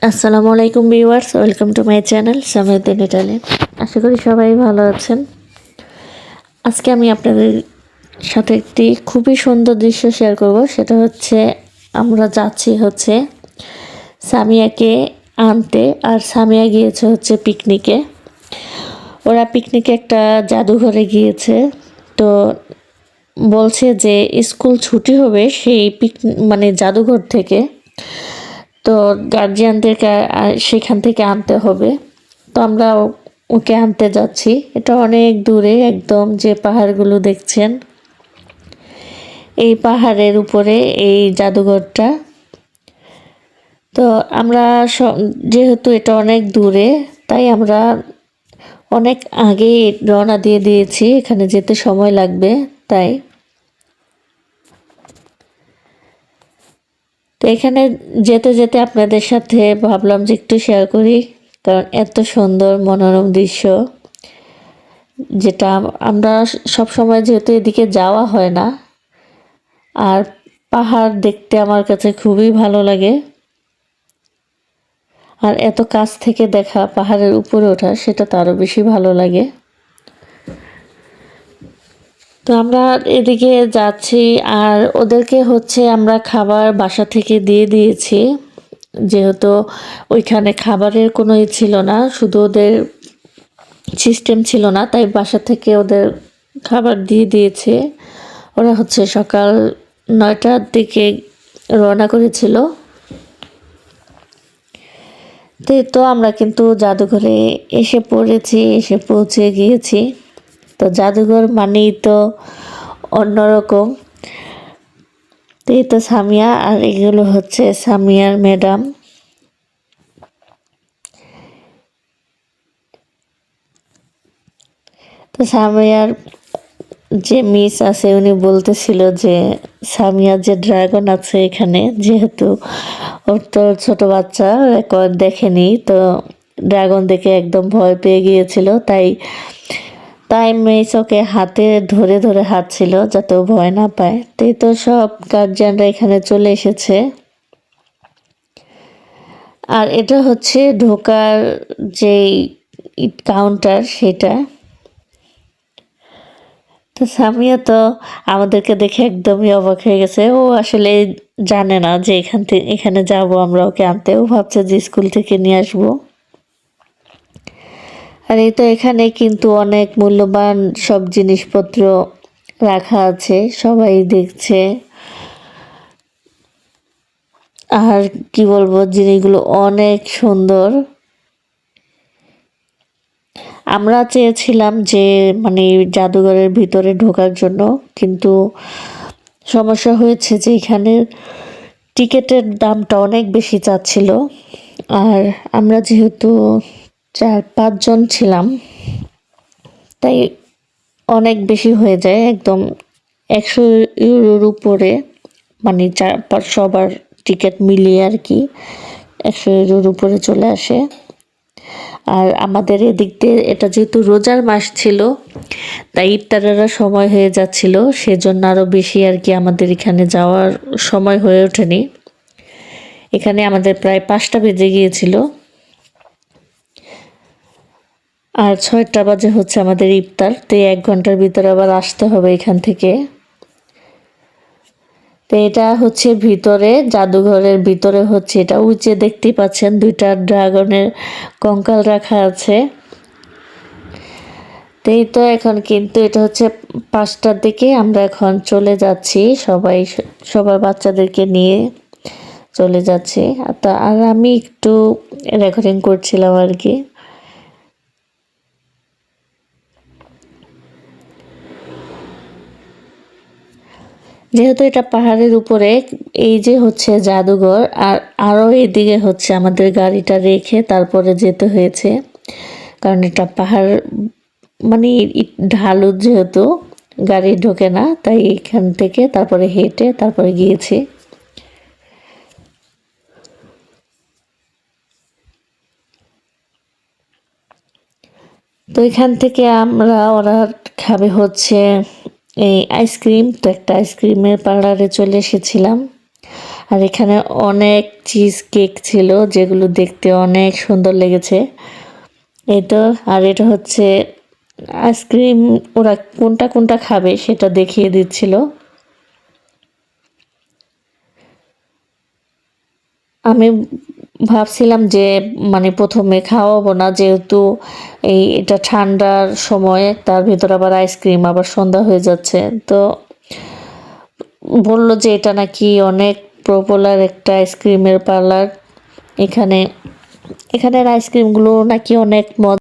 আসসালামু আলাইকুম viewers, welcome to my channel Samiuddin Italy. আশা করি সবাই ভালো আছেন। আজকে আমি আপনাদের সাথে একটি খুবই সুন্দর দৃশ্য শেয়ার করব। সেটা হচ্ছে আমরা যাচ্ছি সামিয়াকে আনতে, আর সামিয়া গিয়েছে পিকনিকে। ওরা পিকনিকে একটা জাদুঘরে গিয়েছে। তো বলছে যে স্কুল ছুটি হবে সেই জাদুঘর থেকে, তো গার্জিয়ানদেরকে সেখান থেকে আনতে হবে। তো আমরা ওকে আনতে যাচ্ছি। এটা অনেক দূরে, একদম যে পাহাড়গুলো দেখছেন এই পাহাড়ের উপরে এই জাদুঘরটা। তো আমরা যেহেতু এটা অনেক দূরে, তাই আমরা অনেক আগেই রওনা দিয়ে দিয়েছি, এখানে যেতে সময় লাগবে তাই। তো এখানে যেতে যেতে আপনাদের সাথে ভাবলাম যে একটু শেয়ার করি, কারণ এত সুন্দর মনোরম দৃশ্য, যেটা আমরা সব সময় যেহেতু এদিকে যাওয়া হয় না। আর পাহাড় দেখতে আমার কাছে খুবই ভালো লাগে, আর এত কাছ থেকে দেখা, পাহাড়ের উপরে ওঠা, সেটা তো আরও বেশি ভালো লাগে। তো আমরা এদিকে যাচ্ছি, আর ওদেরকে আমরা খাবার বাসা থেকে দিয়ে দিয়েছি। যেহেতু ওইখানে খাবারের কোনো ছিল না, শুধু ওদের সিস্টেম ছিল না, তাই বাসা থেকে ওদের খাবার দিয়ে দিয়েছে। ওরা সকাল 9টার দিকে রওনা করেছিল। তো আমরা কিন্তু জাদুঘরে এসে পৌঁছে গিয়েছি। তো জাদুঘর মানেই তো অন্যরকম। তো সামিয়া, আর এগুলো সামিয়ার ম্যাডাম। তো সামিয়ার যে মিস আছে, উনি বলতেছিল যে সামিয়ার যে ড্রাগন আছে এখানে, যেহেতু ওর তো ছোট বাচ্চা রেকর্ড দেখেনি, তো ড্রাগন দেখে একদম ভয় পেয়ে গিয়েছিল। তাই তাই মিস ওকে হাতে ধরে ধরে হাঁটছিল যাতে ও ভয় না পায়। তো সব গার্জিয়ানরা এখানে চলে এসেছে। আর এটা ঢোকার যেই কাউন্টার, সেটা। তো সামিয়া তো আমাদেরকে দেখে একদমই অবাক হয়ে গেছে। ও আসলে জানে না যে এখানে যাব আমরা ওকে আনতে। ও ভাবছে যে স্কুল থেকে নিয়ে আসবো। আর এই তো এখানে কিন্তু অনেক মূল্যবান সব জিনিসপত্র রাখা আছে, সবাই দেখছে। আর কি বলবো, জিনিসগুলো অনেক সুন্দর। আমরা চেয়েছিলাম যে জাদুঘরের ভিতরে ঢোকার জন্য, কিন্তু সমস্যা হয়েছে যে এখানে টিকিটের দামটা অনেক বেশি চাচ্ছিল। আর আমরা যেহেতু 4-5 জন ছিলাম, তাই অনেক বেশি হয়ে যায়, একদম 100 ইউরোর উপরে, সবার টিকিট মিলিয়ে আর কি 100 ইউরোর উপরে চলে আসে। আর আমাদের এদিক দিয়ে এটা যেহেতু রোজার মাস ছিল, তাই ইফতারের সময় হয়ে যাচ্ছিল, সেজন্য আরও বেশি আর কি আমাদের এখানে যাওয়ার সময় হয়ে ওঠেনি। এখানে আমাদের প্রায় 5টা বেজে গিয়েছিল, আর 6টা বাজে আমাদের ইফতার। তো 1 ঘন্টার ভিতরে আবার আসতে হবে এখান থেকে। তো এটা ভিতরে, জাদুঘরের ভিতরে এটা উঁচে দেখতে পাচ্ছেন 2টা ড্রাগনের কঙ্কাল রাখা আছে। তো এখন কিন্তু এটা 5টার দিকে আমরা এখন চলে যাচ্ছি, সবার বাচ্চাদেরকে নিয়ে চলে যাচ্ছি। আর আমি একটু রেকর্ডিং করছিলাম আর কি। যেহেতু এটা পাহাড়ের উপরে, এই যে জাদুঘর, আর আরও এদিকে আমাদের গাড়িটা রেখে তারপরে যেতে হয়েছে, কারণ এটা পাহাড় ঢালু, যেহেতু গাড়ি ঢোকে না, তাই এখান থেকে তারপরে হেঁটে তারপরে গিয়েছি। তো এখান থেকে ওরা খাবে এই আইসক্রিম। তো একটা আইসক্রিমের পার্লারে চলে এসেছিলাম। আর এখানে অনেক চিজ কেক ছিল যেগুলো দেখতে অনেক সুন্দর লেগেছে। এই তো, আর এটা হচ্ছে আইসক্রিম, ওরা কোনটা কোনটা খাবে সেটা দেখিয়ে দিচ্ছিল। আমি ভাবছিলাম যে মানে প্রথমে খাওয়াবো না, যেহেতু এটা ঠান্ডার সময়, তার ভিতর আবার আইসক্রিম, আবার সন্ধ্যা হয়ে যাচ্ছে। তো বলল যে এটা নাকি অনেক পপুলার একটা আইসক্রিমের পার্লার। এখানে এখানের আইসক্রিমগুলো নাকি অনেক মজা।